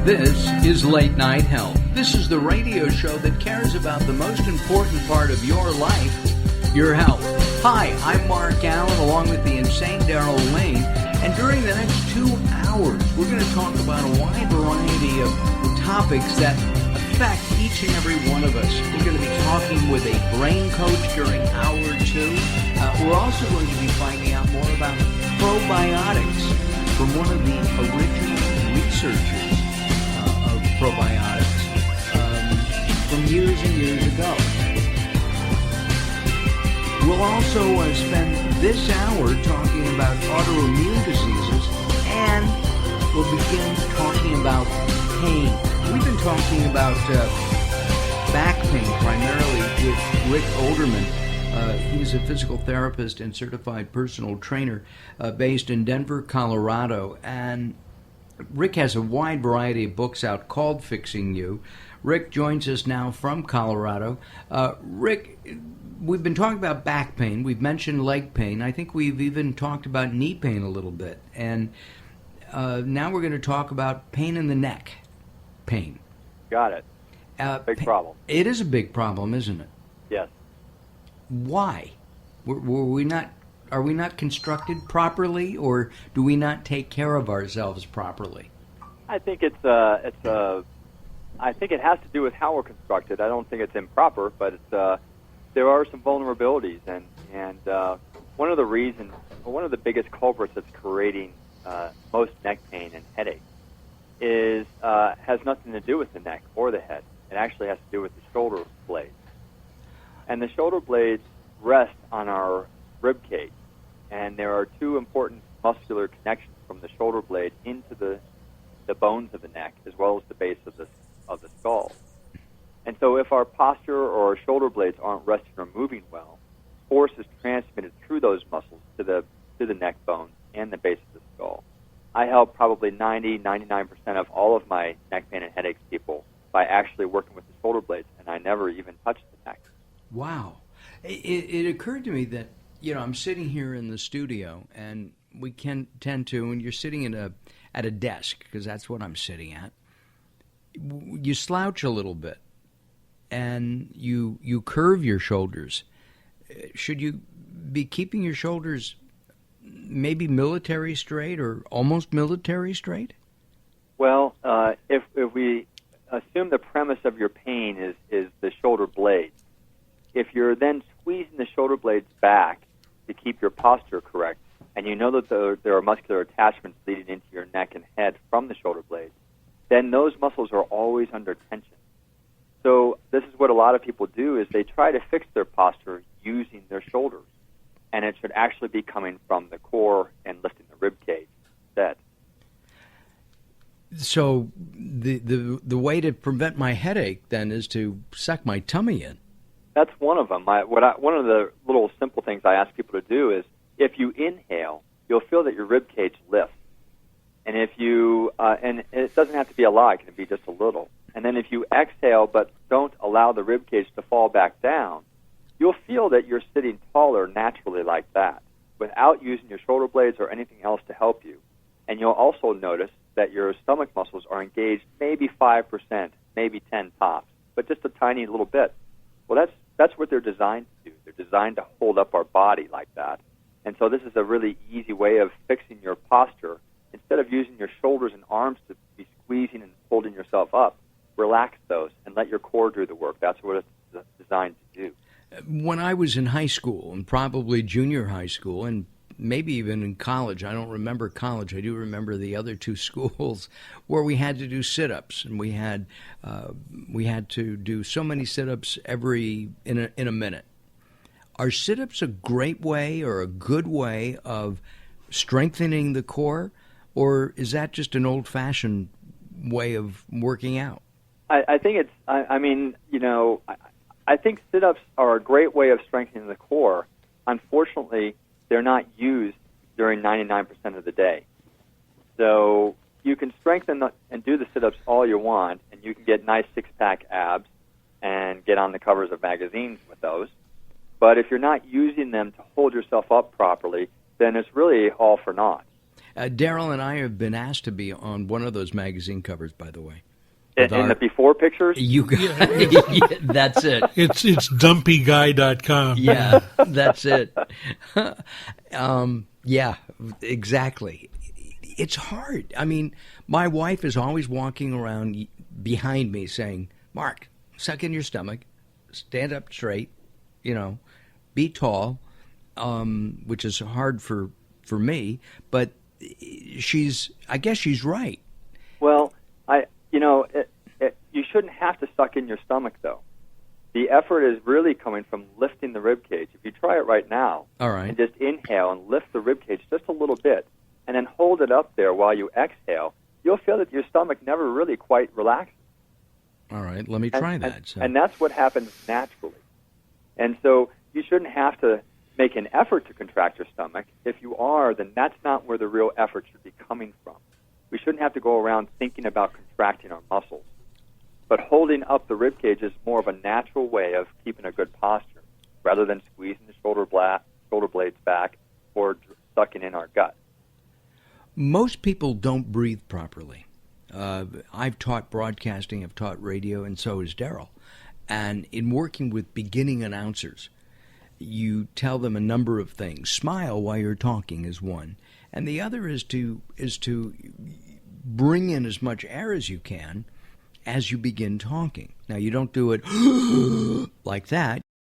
This is Late Night Health. This is the radio show that cares about the most important part of your life, your health. Hi, I'm Mark Alyn, along with the insane Daryl Lane, and during the next 2 hours, we're going to talk about a wide variety of topics that affect each and every one of us. We're going to be talking with a brain coach during hour 2. We're also going to be finding out more about probiotics from one of the original researchers of probiotics from years and years ago. We'll also spend this hour talking about autoimmune diseases, and we'll begin talking about pain. We've been talking about back pain primarily with Rick Olderman. He's a physical therapist and certified personal trainer based in Denver, Colorado. And Rick has a wide variety of books out called Fixing You. Rick joins us now from Colorado. Rick, we've been talking about back pain. We've mentioned leg pain. I think we've even talked about knee pain a little bit. And now we're going to talk about pain in the neck. Pain. Got it. Big problem. It is a big problem, isn't it? Yes. Why? Are we not constructed properly, or do we not take care of ourselves properly? I think I think it has to do with how we're constructed. I don't think it's improper, but there are some vulnerabilities, and one of the biggest culprits that's creating most neck pain and headache has nothing to do with the neck or the head. It actually has to do with the shoulder blades. And the shoulder blades rest on our rib cage, and there are two important muscular connections from the shoulder blade into the bones of the neck, as well as the base of the skull. And so if our posture or our shoulder blades aren't resting or moving well, force is transmitted through those muscles to the neck bone and the base of the skull. I help probably 99% of all of my neck pain and headaches people by actually working with the shoulder blades, and I never even touch the neck. Wow. It occurred to me that, I'm sitting here in the studio, and we can tend to, when you're sitting at a desk, because that's what I'm sitting at, you slouch a little bit, and you curve your shoulders. Should you be keeping your shoulders maybe military straight or almost military straight? Well, if we assume the premise of your pain is the shoulder blades, if you're then squeezing the shoulder blades back to keep your posture correct, and you know that there are muscular attachments leading into your neck and head from the shoulder blades, then those muscles are always under tension. So this is what a lot of people do, is they try to fix their posture using their shoulders, and it should actually be coming from the core and lifting the rib cage instead. So the way to prevent my headache then is to suck my tummy in. That's one of them. One of the little simple things I ask people to do is, if you inhale, you'll feel that your rib cage lifts. And if you and it doesn't have to be a lot; it can be just a little. And then if you exhale but don't allow the rib cage to fall back down, you'll feel that you're sitting taller naturally like that, without using your shoulder blades or anything else to help you. And you'll also notice that your stomach muscles are engaged maybe 5%, maybe 10 tops, but just a tiny little bit. Well, that's what they're designed to do. They're designed to hold up our body like that. And so this is a really easy way of fixing your posture. Instead of using your shoulders and arms to be squeezing and holding yourself up, relax those and let your core do the work. That's what it's designed to do. When I was in high school, and probably junior high school, and maybe even in college, I don't remember college, I do remember the other two schools, where we had to do sit-ups, and we had to do so many sit-ups in a minute. Are sit-ups a great way or a good way of strengthening the core, or is that just an old-fashioned way of working out? I think it's, I think sit-ups are a great way of strengthening the core. Unfortunately, they're not used during 99% of the day. So you can strengthen and do the sit-ups all you want, and you can get nice six-pack abs and get on the covers of magazines with those. But if you're not using them to hold yourself up properly, then it's really all for naught. Daryl and I have been asked to be on one of those magazine covers, by the way. In the before pictures? You guys, that's it. It's dumpyguy.com. Yeah, that's it. Yeah, exactly. It's hard. I mean, my wife is always walking around behind me saying, Mark, suck in your stomach, stand up straight, be tall, which is hard for me, but I guess she's right. Well, you shouldn't have to suck in your stomach, though. The effort is really coming from lifting the rib cage. If you try it right now, all right, and just inhale and lift the rib cage just a little bit, and then hold it up there while you exhale, you'll feel that your stomach never really quite relaxes. All right, let me try that. And that's what happens naturally. And so you shouldn't have to make an effort to contract your stomach. If you are, then that's not where the real effort should be coming from. We shouldn't have to go around thinking about contracting our muscles. But holding up the rib cage is more of a natural way of keeping a good posture, rather than squeezing the shoulder blades back or sucking in our gut. Most people don't breathe properly. I've taught broadcasting, I've taught radio, and so has Daryl. And in working with beginning announcers, you tell them a number of things. Smile while you're talking is one. And the other is to bring in as much air as you can as you begin talking. Now, you don't do it like that.